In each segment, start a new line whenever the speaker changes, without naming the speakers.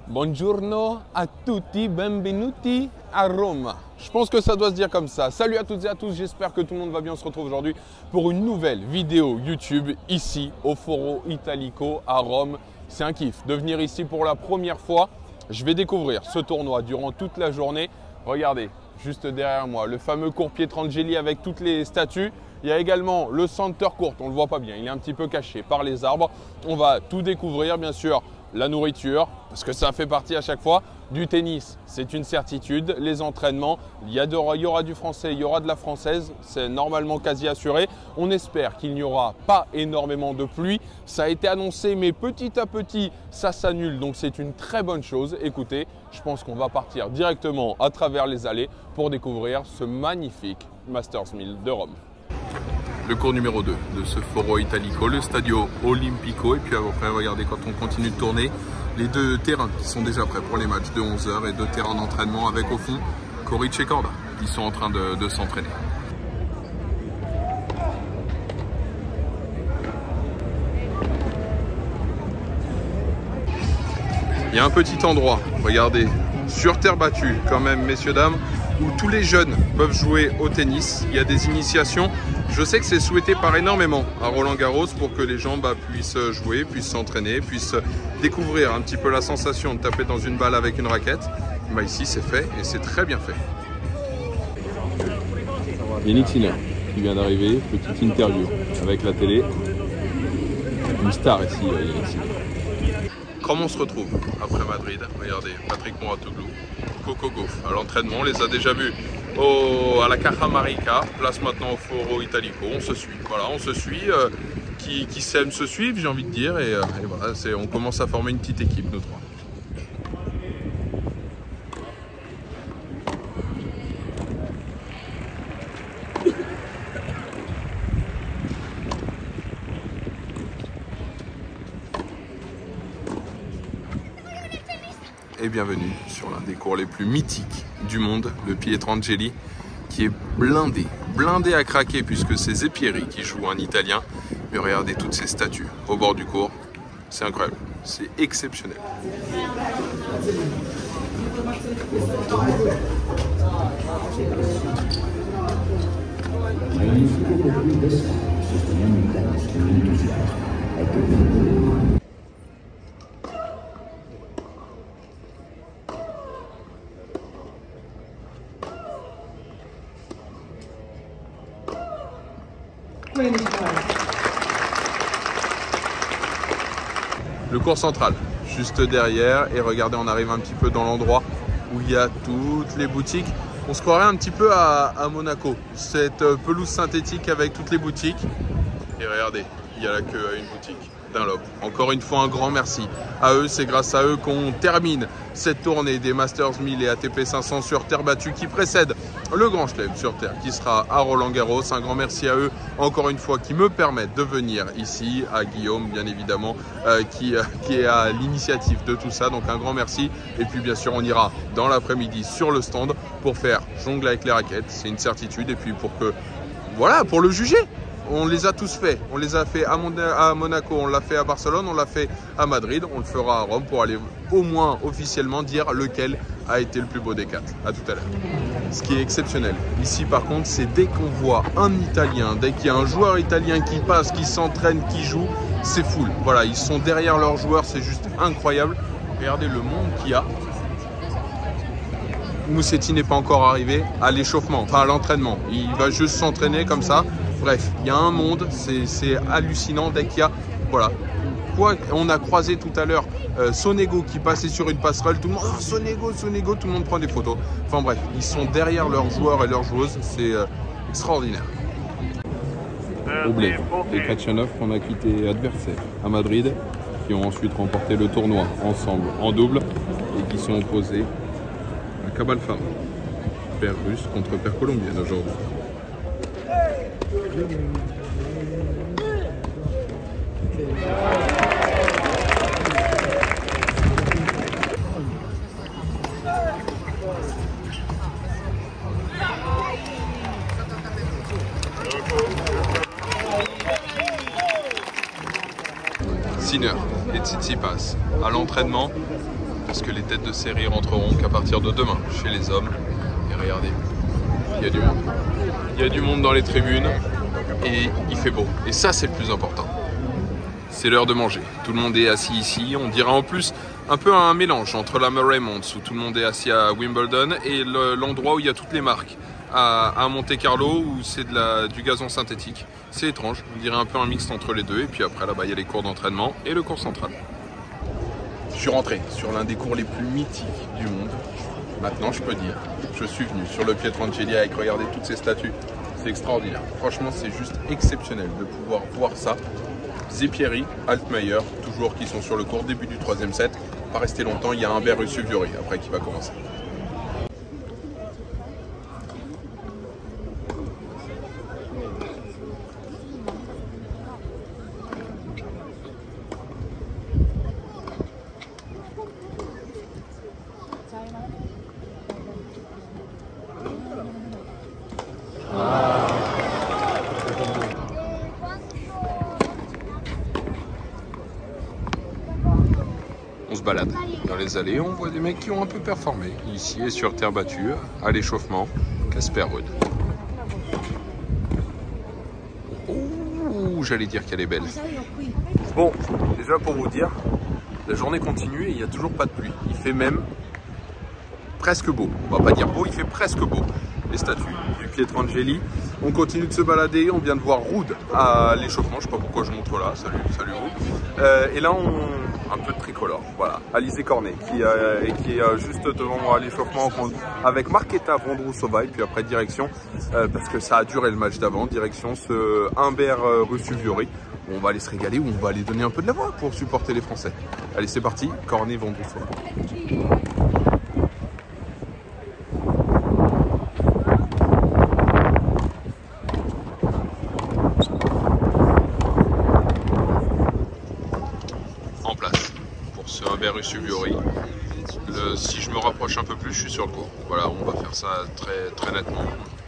Buongiorno a tutti, benvenuti à Rome. Je pense que ça doit se dire comme ça. Salut à toutes et à tous, j'espère que tout le monde va bien. On se retrouve aujourd'hui pour une nouvelle vidéo YouTube ici au Foro Italico à Rome. C'est un kiff de venir ici pour la première fois. Je vais découvrir ce tournoi durant toute la journée. Regardez, juste derrière moi, le fameux cours Pietrangeli avec toutes les statues. Il y a également le center court, on ne le voit pas bien, il est un petit peu caché par les arbres. On va tout découvrir, bien sûr, la nourriture, parce que ça fait partie à chaque fois. Du tennis, c'est une certitude. Les entraînements, il y aura du français, il y aura de la française. C'est normalement quasi assuré. On espère qu'il n'y aura pas énormément de pluie. Ça a été annoncé, mais petit à petit, ça s'annule. Donc c'est une très bonne chose. Écoutez, je pense qu'on va partir directement à travers les allées pour découvrir ce magnifique Masters 1000 de Rome. Le cours numéro 2 de ce Foro Italico, le Stadio Olimpico. Et puis après, regardez, quand on continue de tourner, les deux terrains qui sont déjà prêts pour les matchs de 11 h et deux terrains d'entraînement avec au fond Coric et Corda qui sont en train de s'entraîner. Il y a un petit endroit, regardez, sur terre battue quand même, messieurs, dames, où tous les jeunes peuvent jouer au tennis. Il y a des initiations. Je sais que c'est souhaité par énormément à Roland-Garros pour que les gens puissent jouer, puissent s'entraîner, puissent découvrir un petit peu la sensation de taper dans une balle avec une raquette. Bah ici, c'est fait et c'est très bien fait. Yannick Sinner qui vient d'arriver, petite interview avec la télé. Une star ici, Yannick Sinner. Comment on se retrouve après Madrid? Regardez, Patrick Mouratoglou, Coco Gauff à l'entraînement, on les a déjà vus à la Cajamarca, place maintenant au Foro Italico. On se suit, voilà, on se suit, qui s'aiment se suivre, j'ai envie de dire, et voilà, on commence à former une petite équipe, nous trois. Et bienvenue sur l'un des cours les plus mythiques du monde, le Pietrangeli, qui est blindé à craquer puisque c'est Zeppieri qui joue en italien. Mais regardez toutes ces statues au bord du cours, c'est incroyable, c'est exceptionnel. Le cours central, juste derrière, et regardez, on arrive un petit peu dans l'endroit où il y a toutes les boutiques. On se croirait un petit peu à Monaco, cette pelouse synthétique avec toutes les boutiques. Et regardez, il y a la queue à une boutique Dunlop. Encore une fois, un grand merci à eux. C'est grâce à eux qu'on termine cette tournée des Masters 1000 et ATP 500 sur terre battue qui précède le Grand Chelem sur terre qui sera à Roland-Garros. Un grand merci à eux, encore une fois, qui me permettent de venir ici, à Guillaume, bien évidemment, qui est à l'initiative de tout ça. Donc un grand merci. Et puis bien sûr, on ira dans l'après-midi sur le stand pour faire jongler avec les raquettes. C'est une certitude. Et puis pour le juger. On les a tous faits. On les a fait à Monaco, on l'a fait à Barcelone, on l'a fait à Madrid. On le fera à Rome pour aller au moins officiellement dire lequel a été le plus beau des quatre. À tout à l'heure. Ce qui est exceptionnel ici par contre, c'est dès qu'on voit un Italien, dès qu'il y a un joueur italien qui passe, qui s'entraîne, qui joue, c'est full. Voilà, ils sont derrière leurs joueurs, c'est juste incroyable. Regardez le monde qu'il y a. Moussetti n'est pas encore arrivé à l'échauffement, enfin à l'entraînement. Il va juste s'entraîner comme ça. Bref, il y a un monde, c'est hallucinant dès qu'il y a, voilà. On a croisé tout à l'heure Sonego qui passait sur une passerelle, tout le monde, oh, Sonego, tout le monde prend des photos. Enfin bref, ils sont derrière leurs joueurs et leurs joueuses, c'est extraordinaire. Oblé et Kachanov qu'on a quitté adversaires à Madrid, qui ont ensuite remporté le tournoi ensemble en double et qui sont opposés à Cabalfama, paire russe contre paire colombienne aujourd'hui. Sinner et Tsitsipas à l'entraînement. parce que les têtes de série rentreront qu'à partir de demain chez les hommes. Et regardez, il y a du monde. Il y a du monde dans les tribunes et il fait beau. Et ça, c'est le plus important. C'est l'heure de manger. Tout le monde est assis ici. On dirait en plus un peu un mélange entre la Murray Mount, où tout le monde est assis à Wimbledon, et l'endroit où il y a toutes les marques à Monte Carlo, où c'est du gazon synthétique. C'est étrange. On dirait un peu un mixte entre les deux. Et puis après, là-bas, il y a les cours d'entraînement et le cours central. Je suis rentré sur l'un des cours les plus mythiques du monde. Maintenant, je peux dire, je suis venu sur le Pietrangeli avec, regardez toutes ces statues. C'est extraordinaire. Franchement, c'est juste exceptionnel de pouvoir voir ça. Zepieri, Altmaier, toujours qui sont sur le court, début du 3e set. Pas resté longtemps, il y a Humbert Rusuviory après qui va commencer. On se balade dans les allées, on voit des mecs qui ont un peu performé. Ici et sur terre battue, à l'échauffement, Casper Ruud. Oh, j'allais dire qu'elle est belle. Bon, déjà pour vous dire, la journée continue et il n'y a toujours pas de pluie. Il fait même presque beau. On va pas dire beau, il fait presque beau. Les statues du Pietrangeli. On continue de se balader, on vient de voir Ruud à l'échauffement, je sais pas pourquoi je montre là, salut Ruud. Et là un peu de tricolore, voilà, Alizé Cornet qui est juste devant moi à l'échauffement avec Marketa Vondrousova, et puis après direction, parce que ça a duré le match d'avant, direction ce Humbert Rusuviory. On va aller se régaler ou on va aller donner un peu de la voix pour supporter les Français. Allez, c'est parti, Cornet Vondrousova. Humbert Rusuviory. Si je me rapproche un peu plus, je suis sur le court. Voilà, on va faire ça très nettement.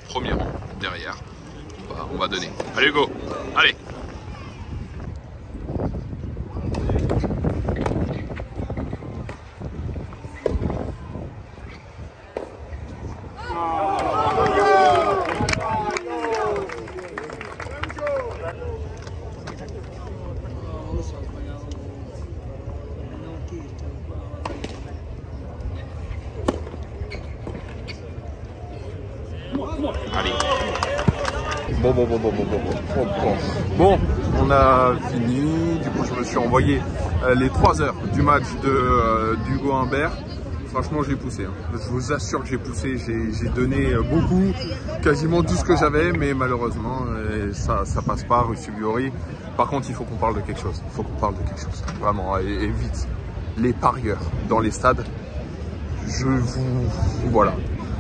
Premier rang, derrière. On va donner. Allez, go! Allez! Allez. Bon, on a fini. Du coup, je me suis envoyé les 3 heures du match d'Hugo Humbert. Franchement, j'ai poussé. Je vous assure que j'ai poussé. J'ai donné beaucoup, quasiment tout ce que j'avais, mais malheureusement, ça passe pas. Rusuviory. Par contre, il faut qu'on parle de quelque chose. Il faut qu'on parle de quelque chose. Vraiment, et vite. Les parieurs dans les stades, voilà.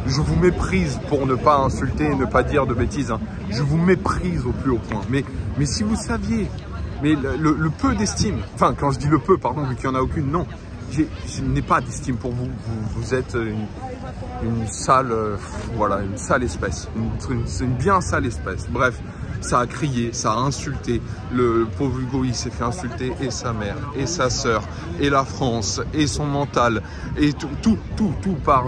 Je vous méprise pour ne pas insulter et ne pas dire de bêtises. Hein. Je vous méprise au plus haut point. Mais si vous saviez, mais le peu d'estime, enfin quand je dis le peu, pardon, vu qu'il n'y en a aucune, non. Je n'ai pas d'estime pour vous. Vous êtes une sale, voilà, une sale espèce. Une bien sale espèce. Bref. Ça a crié, ça a insulté. Le pauvre Hugo, il s'est fait insulter, et sa mère, et sa sœur, et la France, et son mental, et tout par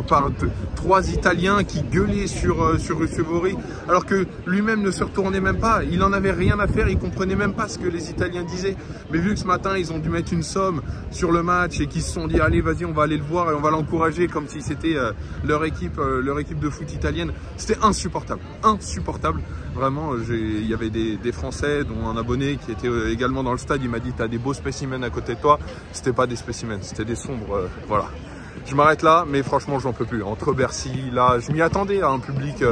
3 Italiens qui gueulaient sur Rusuviory, alors que lui-même ne se retournait même pas. Il en avait rien à faire, il comprenait même pas ce que les Italiens disaient. Mais vu que ce matin, ils ont dû mettre une somme sur le match et qu'ils se sont dit, allez, vas-y, on va aller le voir et on va l'encourager comme si c'était leur équipe de foot italienne. C'était insupportable, insupportable. Vraiment, il y avait des Français, dont un abonné qui était également dans le stade. Il m'a dit, t'as des beaux spécimens à côté de toi. C'était pas des spécimens, c'était des sombres, voilà. Je m'arrête là, mais franchement, j'en peux plus. Entre Bercy, là, je m'y attendais à un public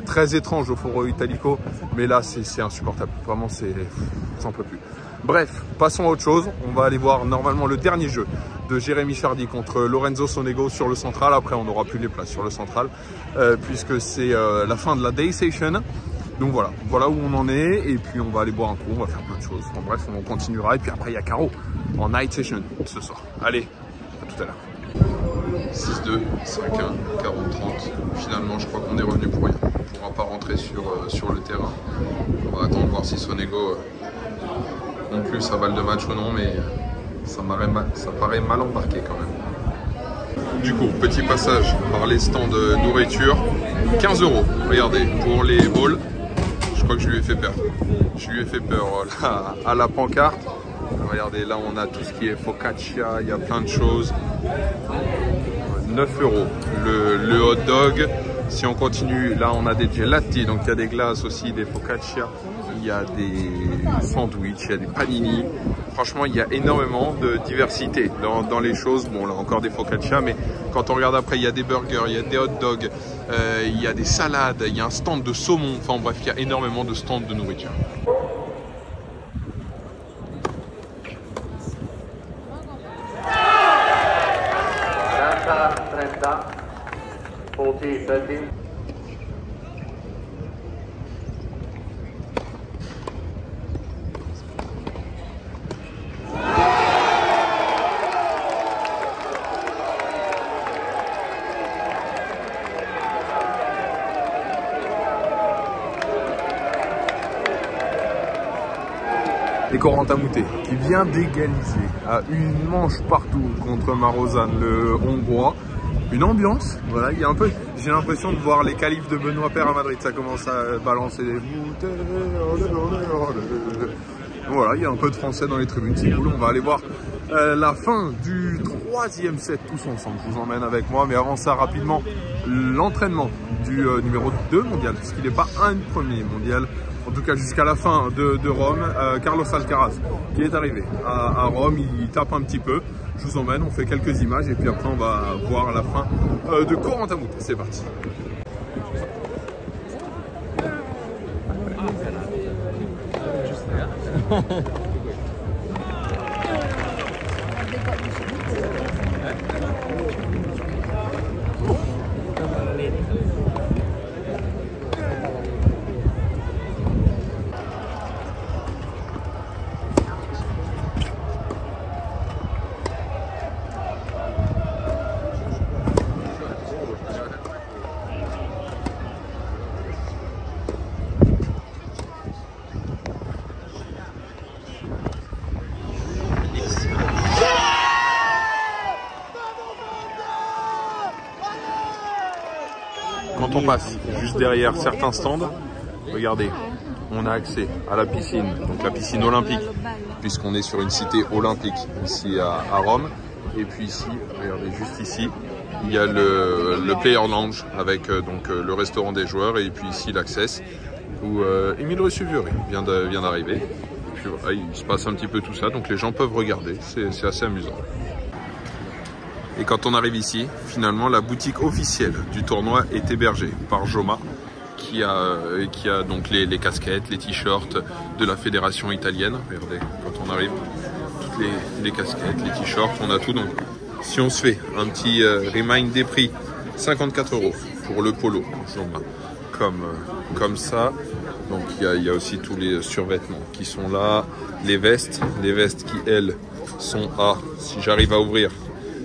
très étrange au Foro Italico, mais là, c'est insupportable. Vraiment, j'en peux plus. Bref, passons à autre chose. On va aller voir normalement le dernier jeu de Jérémy Chardy contre Lorenzo Sonego sur le central. Après, on n'aura plus les places sur le central, puisque c'est la fin de la Day Session. Donc voilà où on en est, et puis on va aller boire un coup, on va faire plein de choses. Bon, bref, on continuera, et puis après il y a Caro en night session ce soir. Allez, à tout à l'heure. 6-2, 5-1, 40-30. Finalement, je crois qu'on est revenu pour rien. On ne pourra pas rentrer sur le terrain. On va attendre voir si Sonego conclut sa balle de match ou non, mais ça paraît mal embarqué quand même. Du coup, petit passage par les stands de nourriture. 15 €, regardez, pour les bowls. Je crois que je lui ai fait peur. Je lui ai fait peur là, à la pancarte. Regardez, là on a tout ce qui est focaccia, il y a plein de choses. 9 €. Le hot dog. Si on continue, là on a des gelati, donc il y a des glaces aussi, des focaccia. Il y a des sandwichs, il y a des panini. Franchement, il y a énormément de diversité dans les choses. Bon, là encore des focaccia, mais quand on regarde après, il y a des burgers, il y a des hot dogs, il y a des salades, il y a un stand de saumon. Enfin bref, il y a énormément de stands de nourriture. Et Corentin Moutet qui vient d'égaliser à une manche partout contre Marozan, le Hongrois. Une ambiance, voilà, il y a un peu, j'ai l'impression de voir les qualifs de Benoît Paire à Madrid, ça commence à balancer des bouteilles. Voilà, il y a un peu de français dans les tribunes, c'est cool. On va aller voir la fin du 3e set tous ensemble. Je vous emmène avec moi, mais avant ça, rapidement, l'entraînement du numéro 2 mondial, puisqu'il n'est pas un premier mondial. En tout cas, jusqu'à la fin de Rome, Carlos Alcaraz, qui est arrivé à Rome, il tape un petit peu. Je vous emmène, on fait quelques images et puis après on va voir la fin de Corentin Moutet. C'est parti. Quand on passe juste derrière certains stands, regardez, on a accès à la piscine, donc la piscine olympique, puisqu'on est sur une cité olympique ici à Rome. Et puis ici, regardez, juste ici, il y a le Player Lounge avec donc le restaurant des joueurs, et puis ici l'Access où Émile Russuviori vient d'arriver. Et puis voilà, il se passe un petit peu tout ça, donc les gens peuvent regarder, c'est assez amusant. Et quand on arrive ici, finalement, la boutique officielle du tournoi est hébergée par Joma, qui a donc les casquettes, les t-shirts de la fédération italienne. Regardez, quand on arrive, toutes les casquettes, les t-shirts, on a tout. Donc, si on se fait un petit remind des prix, 54 € pour le polo Joma, comme ça. Donc, il y a aussi tous les survêtements qui sont là, les vestes qui, elles, sont à, si j'arrive à ouvrir,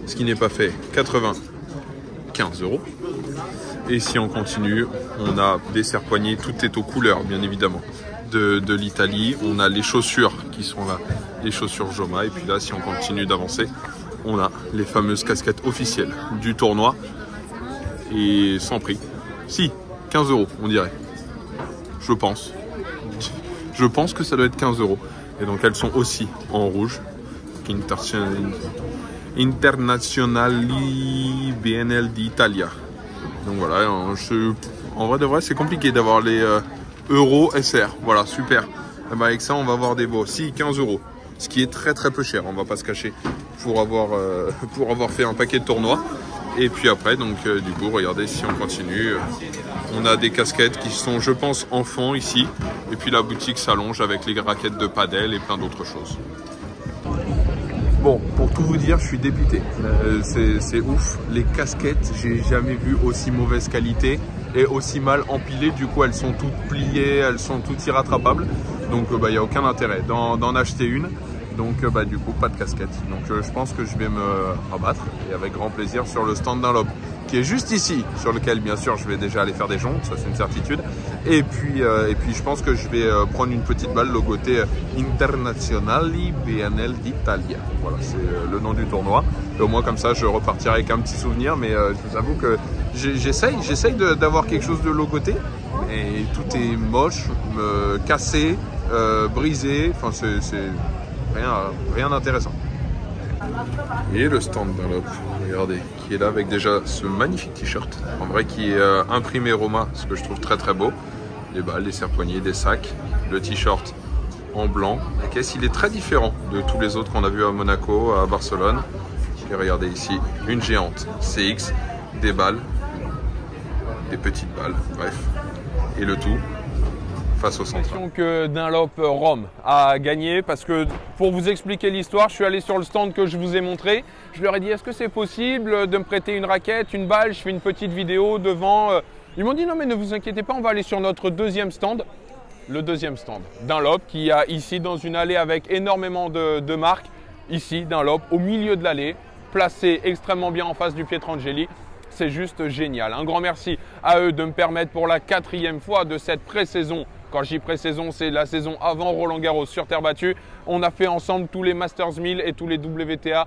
ce qui n'est pas fait, 95 €. Et si on continue, on a des serre-poignets, tout est aux couleurs, bien évidemment, de l'Italie. On a les chaussures qui sont là, les chaussures Joma. Et puis là, si on continue d'avancer, on a les fameuses casquettes officielles du tournoi. Et sans prix. Si, 15 €, on dirait. Je pense. Je pense que ça doit être 15 €. Et donc, elles sont aussi en rouge. Internazionali BNL d'Italia. Donc voilà, en vrai de vrai, c'est compliqué d'avoir les euros SR. Voilà, super. Et ben avec ça, on va avoir des beaux. Si, 15 €. Ce qui est très très peu cher, on va pas se cacher, pour avoir fait un paquet de tournois. Et puis après, donc du coup, regardez, si on continue, on a des casquettes qui sont, je pense, enfants ici. Et puis la boutique s'allonge avec les raquettes de padel et plein d'autres choses. Bon, pour tout vous dire, je suis dépité. C'est ouf. Les casquettes, j'ai jamais vu aussi mauvaise qualité et aussi mal empilées. Du coup, elles sont toutes pliées, elles sont toutes irrattrapables. Donc, il n'y a aucun intérêt d'en acheter une. Donc du coup pas de casquette. Donc je pense que je vais me rabattre et avec grand plaisir sur le stand Dunlop qui est juste ici, sur lequel bien sûr je vais déjà aller faire des joncs, ça c'est une certitude. Et puis je pense que je vais prendre une petite balle logotée Internazionali BNL d'Italia. Voilà, c'est le nom du tournoi. Et au moins comme ça je repartirai avec un petit souvenir, mais je vous avoue que j'essaye d'avoir quelque chose de logoté. Et tout est moche, cassé, brisé, enfin c'est rien d'intéressant. Et le stand Dunlop, regardez, qui est là avec déjà ce magnifique t-shirt, en vrai qui est imprimé Roma, ce que je trouve très beau. Les balles, les serre-poignets, des sacs, le t-shirt en blanc. La caisse, il est très différent de tous les autres qu'on a vu à Monaco, à Barcelone. Et regardez ici, une géante CX, des balles, des petites balles, bref. Et le tout face au centre. Que Dunlop Rome a gagné parce que pour vous expliquer l'histoire, je suis allé sur le stand que je vous ai montré. Je leur ai dit est-ce que c'est possible de me prêter une raquette, une balle, je fais une petite vidéo devant. Ils m'ont dit non mais ne vous inquiétez pas, on va aller sur notre deuxième stand. Le deuxième stand, Dunlop, qui a ici dans une allée avec énormément de marques. Ici, Dunlop, au milieu de l'allée, placé extrêmement bien en face du Pietrangeli. C'est juste génial. Un grand merci à eux de me permettre pour la 4e fois de cette pré-saison. Quand je dis pré-saison, c'est la saison avant Roland Garros sur terre battue. On a fait ensemble tous les Masters 1000 et tous les WTA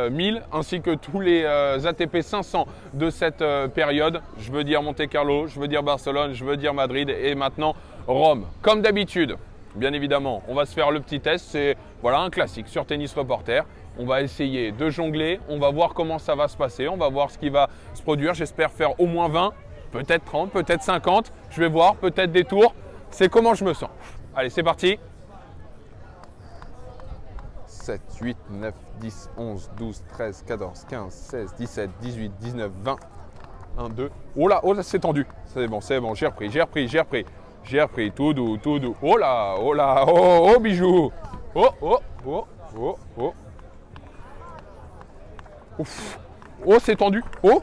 1000, ainsi que tous les ATP 500 de cette période. Je veux dire Monte Carlo, je veux dire Barcelone, je veux dire Madrid et maintenant Rome. Comme d'habitude, bien évidemment, on va se faire le petit test. C'est voilà, un classique sur Tennis Reporter. On va essayer de jongler, on va voir comment ça va se passer, on va voir ce qui va se produire. J'espère faire au moins 20, peut-être 30, peut-être 50. Je vais voir, peut-être des tours. C'est comment je me sens. Allez, c'est parti. 7, 8, 9, 10, 11, 12, 13, 14, 15, 16, 17, 18, 19, 20. 1, 2. Oh là, c'est tendu. C'est bon, j'ai repris. J'ai repris, tout doux. Oh là, oh bijou. Oh. Ouf. Oh, c'est tendu. Oh.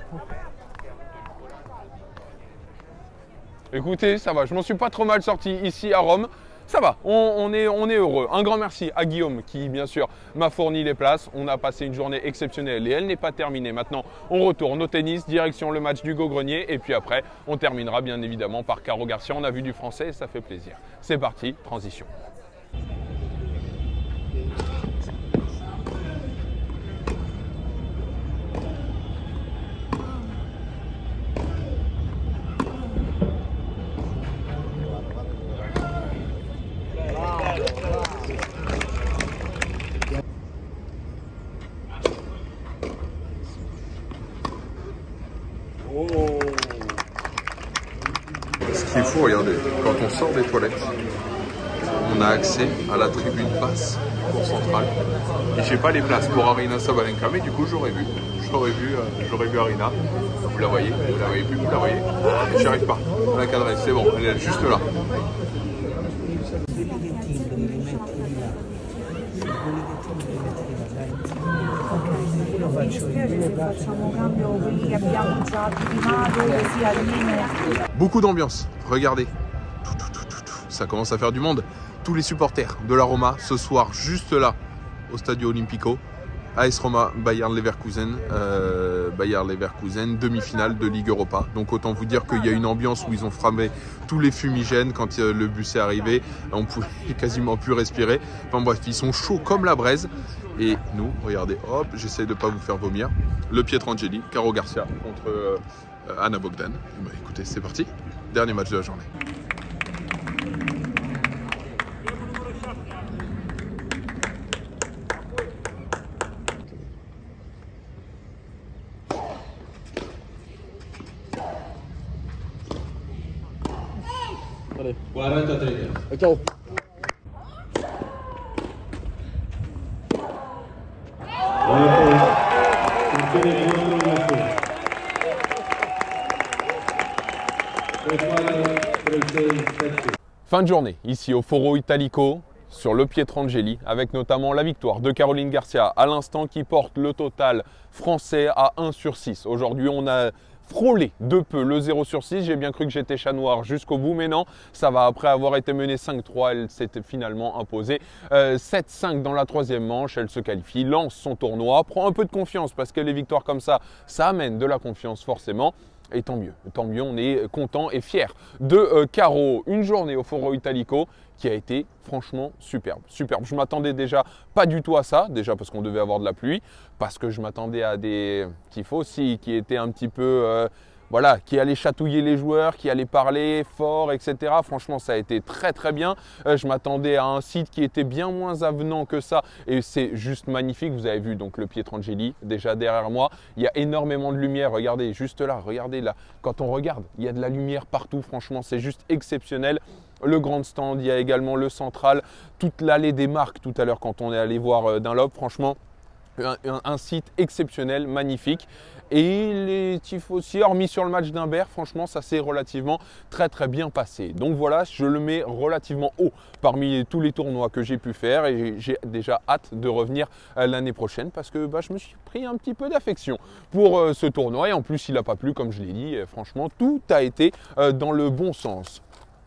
Écoutez, ça va. Je m'en suis pas trop mal sorti ici à Rome. Ça va, on est heureux. Un grand merci à Guillaume qui, bien sûr, m'a fourni les places. On a passé une journée exceptionnelle et elle n'est pas terminée. Maintenant, on retourne au tennis, direction le match d'Hugo Grenier. Et puis après, on terminera bien évidemment par Caro Garcia. On a vu du français et ça fait plaisir. C'est parti, transition. Ce qu'il faut, regardez, quand on sort des toilettes, on a accès à la tribune basse pour centrale. Et j'ai pas les places pour Aryna Sabalenka, mais du coup j'aurais vu Aryna. Vous la voyez plus, vous la voyez. J'y arrive pas à la cadrer, c'est bon, elle est juste là. Beaucoup d'ambiance, regardez. Ça commence à faire du monde. Tous les supporters de la Roma ce soir, juste là, au Stadio Olimpico. AS Roma, Bayer Leverkusen, demi-finale de Ligue Europa. Donc autant vous dire qu'il y a une ambiance où ils ont frappé tous les fumigènes quand le bus est arrivé. On pouvait quasiment plus respirer. Enfin bref, ils sont chauds comme la braise. Et nous, regardez, hop, j'essaie de ne pas vous faire vomir. Le Pietrangeli, Caro Garcia contre Anna Bogdan. Bah, écoutez, c'est parti. Dernier match de la journée.
Allez. 43. Ciao.
Fin de journée, ici au Foro Italico, sur le Pietrangeli, avec notamment la victoire de Caroline Garcia à l'instant qui porte le total français à 1/6. Aujourd'hui, on a frôlé de peu le 0/6. J'ai bien cru que j'étais chat noir jusqu'au bout, mais non, ça va. Après avoir été menée 5-3, elle s'était finalement imposée 7-5 dans la troisième manche. Elle se qualifie, lance son tournoi, prend un peu de confiance parce que les victoires comme ça amène de la confiance forcément. Et tant mieux, on est content et fier de Caro. Une journée au Foro Italico qui a été franchement superbe. Superbe. Je m'attendais déjà pas du tout à ça, déjà parce qu'on devait avoir de la pluie, parce que je m'attendais à des tifosi qui étaient un petit peu voilà, qui allaient chatouiller les joueurs, qui allaient parler fort, etc. Franchement, ça a été très très bien. Je m'attendais à un site qui était bien moins avenant que ça et c'est juste magnifique. Vous avez vu donc le Pietrangeli déjà derrière moi. Il y a énormément de lumière. Regardez juste là, regardez là. Quand on regarde, il y a de la lumière partout. Franchement, c'est juste exceptionnel. Le grand stand, il y a également le central, toute l'allée des marques tout à l'heure quand on est allé voir Dunlop. Franchement, un site exceptionnel, magnifique. Et les tifosi, hormis sur le match d'Humbert, franchement, ça s'est relativement très bien passé. Donc voilà, je le mets relativement haut parmi tous les tournois que j'ai pu faire et j'ai déjà hâte de revenir l'année prochaine parce que je me suis pris un petit peu d'affection pour ce tournoi et en plus, il n'a pas plu, comme je l'ai dit. Franchement, tout a été dans le bon sens.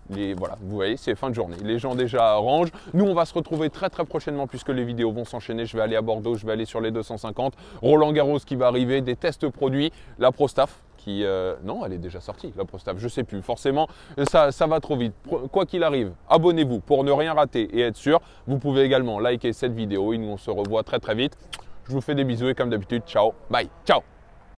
Voilà, vous voyez, c'est fin de journée. Les gens déjà rangent. Nous, on va se retrouver très prochainement puisque les vidéos vont s'enchaîner. Je vais aller à Bordeaux, je vais aller sur les 250. Roland Garros qui va arriver, des tests produits, la ProStaff qui… non, elle est déjà sortie, la ProStaff, je sais plus. Forcément, ça va trop vite. Quoi qu'il arrive, abonnez-vous pour ne rien rater et être sûr. Vous pouvez également liker cette vidéo et nous, on se revoit très vite. Je vous fais des bisous et comme d'habitude, ciao, bye, ciao.